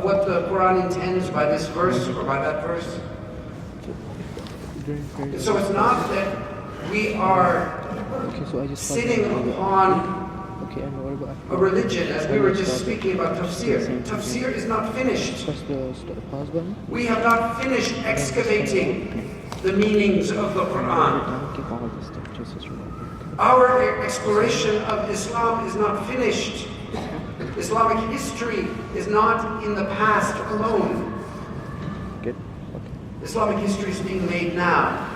what the Quran intends by this verse or by that verse. And so it's not that we are sitting upon a religion, as we were just speaking about tafsir. Tafsir is not finished. We have not finished excavating the meanings of the Quran. Our exploration of Islam is not finished. Islamic history is not in the past alone. Islamic history is being made now.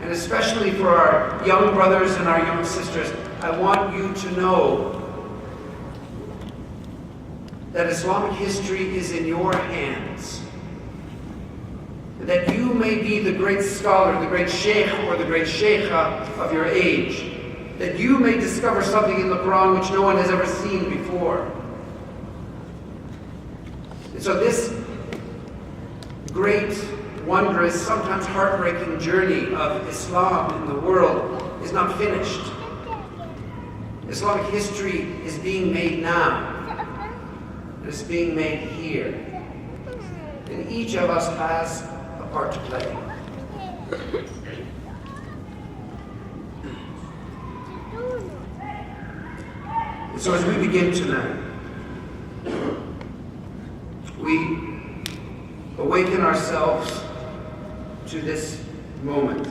And especially for our young brothers and our young sisters, I want you to know that Islamic history is in your hands. That you may be the great scholar, the great sheikh or the great sheikha of your age. That you may discover something in the Quran which no one has ever seen before. And so this great, wondrous, sometimes heartbreaking journey of Islam in the world is not finished. Islamic history is being made now. It's being made here. And each of us has a part to play. And so as we begin tonight, we awaken ourselves to this moment.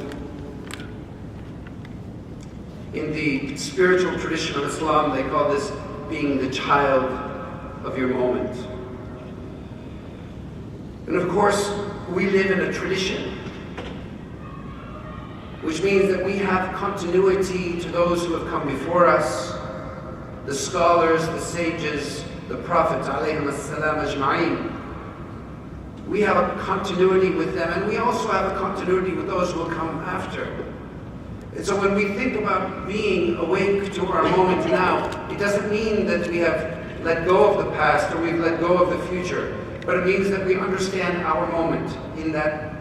In the spiritual tradition of Islam, they call this being the child of your moment. And of course, we live in a tradition, which means that we have continuity to those who have come before us, the scholars, the sages, the Prophet alayhim as-salam ajma'in. We have a continuity with them, and we also have a continuity with those who will come after. And so when we think about being awake to our moment now, it doesn't mean that we have let go of the past or we've let go of the future, but it means that we understand our moment in that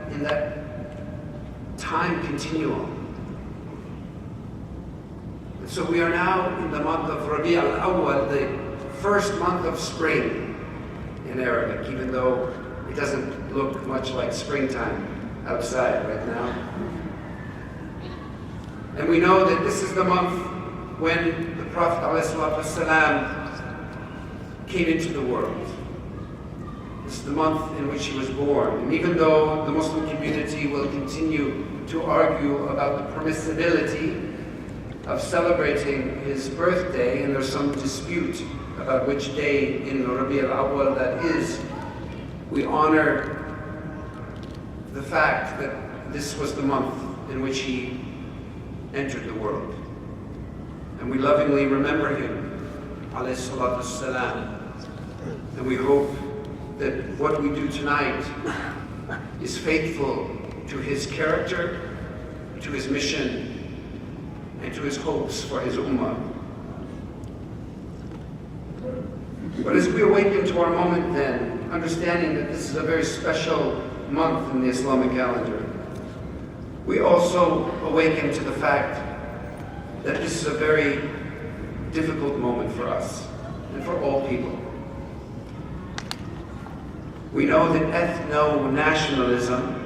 time continuum. And so we are now in the month of Rabi' al-Awwal, the first month of spring in Arabic, even though it doesn't look much like springtime outside right now. And we know that this is the month when the Prophet ﷺ came into the world. This is the month in which he was born. And even though the Muslim community will continue to argue about the permissibility of celebrating his birthday, and there's some dispute about which day in Rabi' al-Awwal that is, we honor the fact that this was the month in which he entered the world. And we lovingly remember him, alayhi salatu wassalam. And we hope that what we do tonight is faithful to his character, to his mission, and to his hopes for his ummah. But as we awaken to our moment then, understanding that this is a very special month in the Islamic calendar, we also awaken to the fact that this is a very difficult moment for us and for all people. We know that ethno-nationalism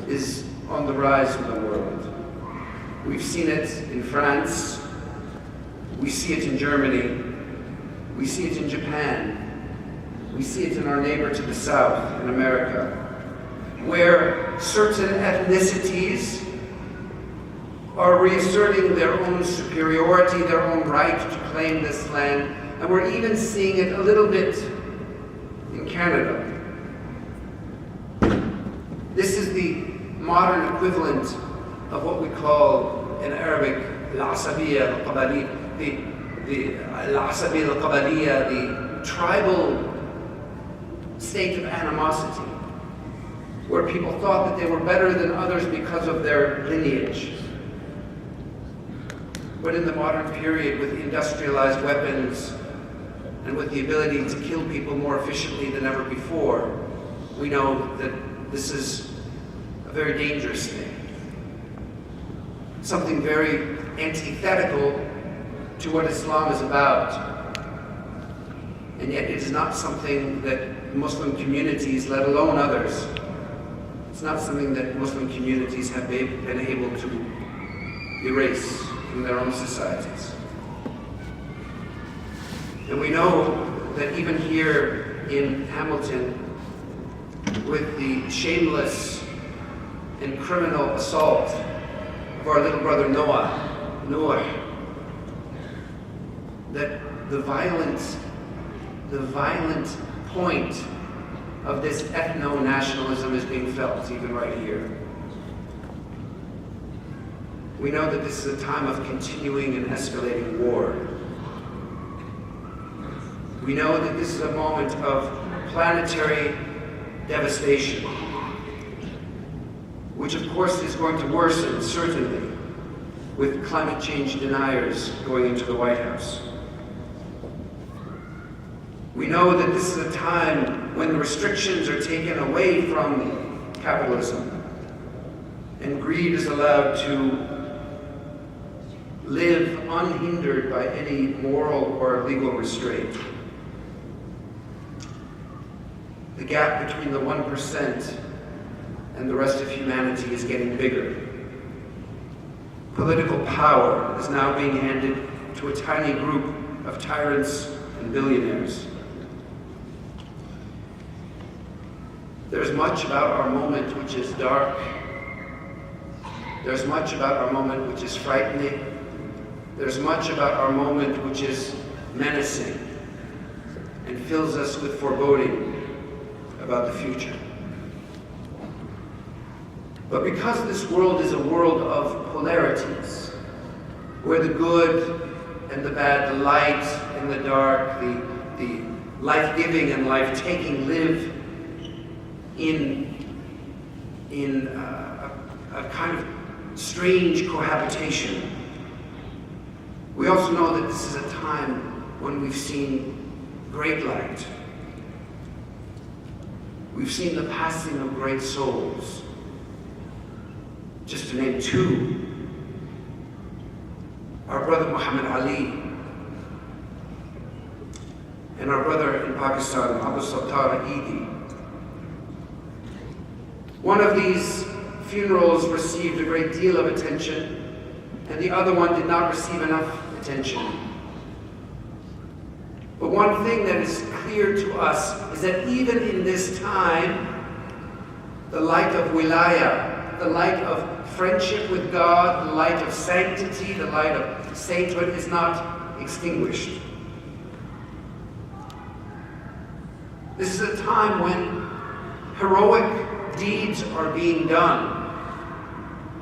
is on the rise in the world. We've seen it in France, we see it in Germany, we see it in Japan, we see it in our neighbor to the south, in America, where certain ethnicities are reasserting their own superiority, their own right to claim this land, and we're even seeing it a little bit in Canada. This is the modern equivalent of what we call in Arabic al-asabiyya al-qabaliyya, the tribal state of animosity, where people thought that they were better than others because of their lineage. But in the modern period, with industrialized weapons and with the ability to kill people more efficiently than ever before, we know that this is a very dangerous thing. Something very antithetical to what Islam is about. and yet it is not something that Muslim communities, let alone others, it's not something that Muslim communities have been able to erase from their own societies. And we know that even here in Hamilton, with the shameless and criminal assault of our little brother Noor, that the violent point of this ethno-nationalism is being felt even right here. We know that this is a time of continuing and escalating war. We know that this is a moment of planetary devastation, which of course is going to worsen, certainly, with climate change deniers going into the White House. We know that this is a time when restrictions are taken away from capitalism and greed is allowed to live unhindered by any moral or legal restraint. The gap between the 1% and the rest of humanity is getting bigger. Political power is now being handed to a tiny group of tyrants and billionaires. There's much about our moment which is dark. There's much about our moment which is frightening. There's much about our moment which is menacing and fills us with foreboding about the future. But because this world is a world of polarities, where the good and the bad, the light and the dark, the life-giving and life-taking live in a kind of strange cohabitation, we also know that this is a time when we've seen great light. We've seen the passing of great souls. Just to name two, our brother Muhammad Ali and our brother in Pakistan, Abu Sattar Eidi. One of these funerals received a great deal of attention, and the other one did not receive enough attention. But one thing that is clear to us is that even in this time, the light of wilaya, the light of friendship with God, the light of sanctity, the light of sainthood is not extinguished. This is a time when heroic deeds are being done.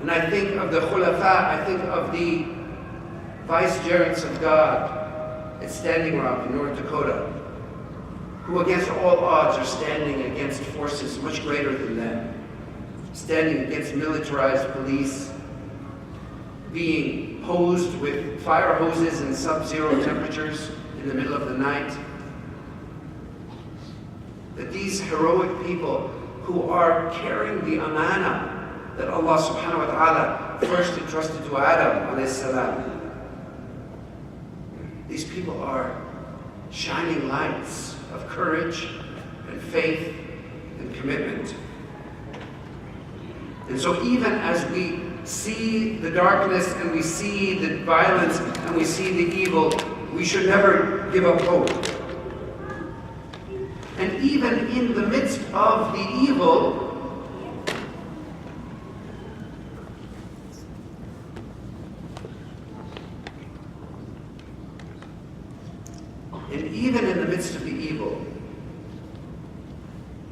And I think of the khulafa, I think of the vicegerents of God at Standing Rock in North Dakota, who against all odds are standing against forces much greater than them, standing against militarized police, being hosed with fire hoses in sub-zero temperatures in the middle of the night. That these heroic people who are carrying the amana that Allah subhanahu wa ta'ala first entrusted to Adam alayhi salam, these people are shining lights of courage and faith and commitment. And so even as we see the darkness and we see the violence and we see the evil, we should never give up hope. And even in the midst of the evil,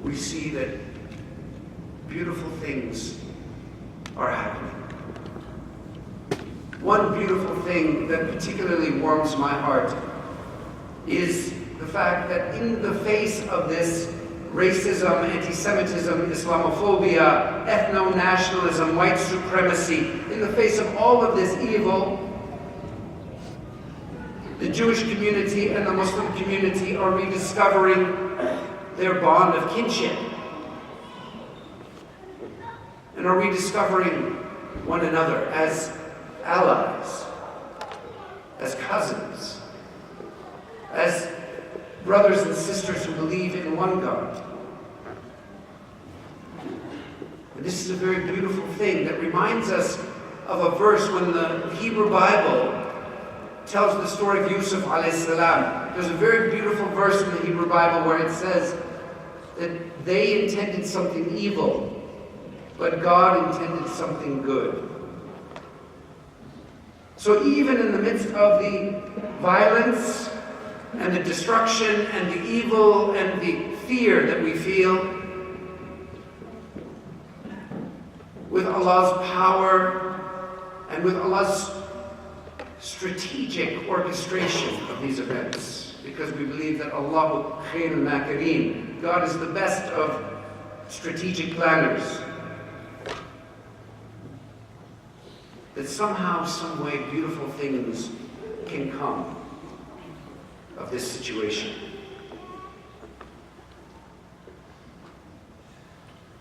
we see that beautiful things are happening. One beautiful thing that particularly warms my heart is the fact that in the face of this racism, anti-Semitism, Islamophobia, ethno-nationalism, white supremacy, in the face of all of this evil, the Jewish community and the Muslim community are rediscovering their bond of kinship and are rediscovering one another as allies, as cousins, as brothers and sisters who believe in one God. And this is a very beautiful thing that reminds us of a verse when the Hebrew Bible tells the story of Yusuf alayhi salam. There's a very beautiful verse in the Hebrew Bible where it says that they intended something evil, but God intended something good. So even in the midst of the violence and the destruction and the evil and the fear that we feel, with Allah's power and with Allah's strategic orchestration of these events, because we believe that Allahu khairul makirin, God is the best of strategic planners, that somehow, some way, beautiful things can come of this situation.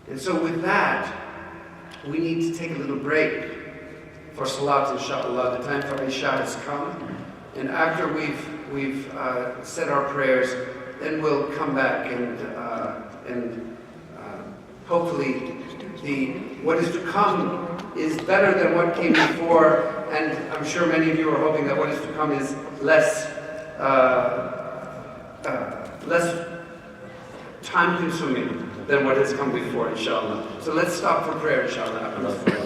And so with that, we need to take a little break for Salat, inshallah. The time for Isha has come. And after we've said our prayers, then we'll come back and hopefully what is to come is better than what came before, and I'm sure many of you are hoping that what is to come is less time-consuming than what has come before, inshallah. So let's stop for prayer, inshallah.